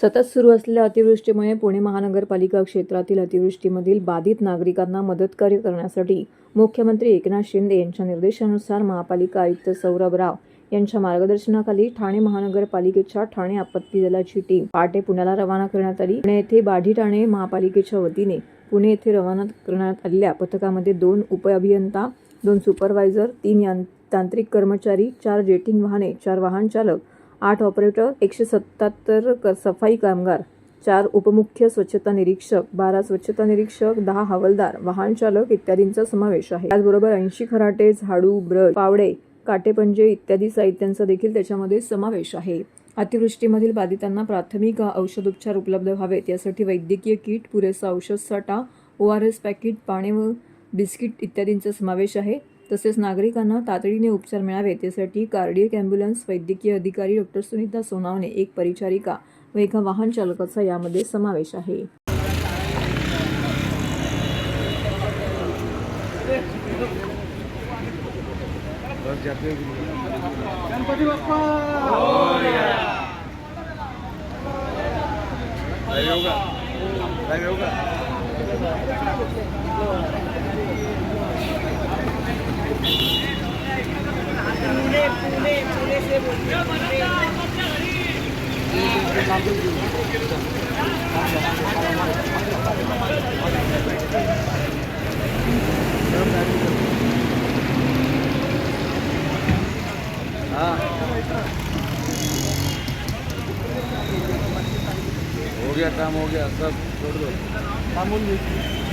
सतत सुरू असलेल्या अतिवृष्टीमुळे पुणे महानगरपालिका क्षेत्रातील अतिवृष्टीमधील बाधित नागरिकांना मदतकार्य करण्यासाठी मुख्यमंत्री एकनाथ शिंदे यांच्या निर्देशानुसार महापालिका आयुक्त सौरभ राव यांच्या मार्गदर्शनाखाली ठाणे महानगरपालिकेच्या ठाणे आपत्ती दलाची टीम पहाटे पुण्याला रवाना करण्यात आली। पुणे येथे बाढी ठाणे महापालिकेच्या वतीने पुणे येथे रवाना करण्यात आलेल्या पथकामध्ये 2 उपअभियंता, 2 सुपरवायझर, 3 तांत्रिक कर्मचारी, 4 जेटिंग वाहने, 4 वाहन चालक, 8 ऑपरेटर, 177 सफाई कामगार, 4 उपमुख्य स्वच्छता निरीक्षक, 12 स्वच्छता निरीक्षक, 10 हवालदार, वाहन चालक इत्यादींचा समावेश आहे। त्याचबरोबर 80 खराटे, झाडू, ब्रश, पावडे, काटेपंजे इत्यादी साहित्यांचा देखील त्याच्यामध्ये समावेश आहे। अतिवृष्टीमधील बाधितांना प्राथमिक औषधोपचार उपलब्ध व्हावेत यासाठी वैद्यकीय किट, पुरेसा औषध साठा, ORS पॅकेट, पाणी व बिस्किट इत्यादींचा समावेश आहे। तसेच नागरिकांना तातडीने उपचार मिळावेत यासाठी कार्डियक ॲम्ब्युलन्स, वैद्यकीय अधिकारी डॉक्टर सुनीता सोनावणे, एक परिचारिका व एका वाहन चालकाचा यामध्ये समावेश आहे। गणपती बाप्पा पुणे से हो गया काम, हो गया सब छोड़ दो,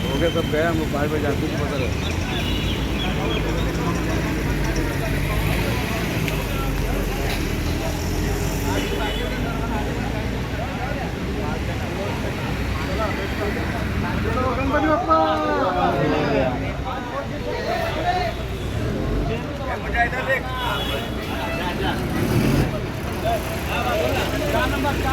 हो गया सब गया। हम लोग बाहर पे जाते हैं पता है। गणपती बाप्पा नंबर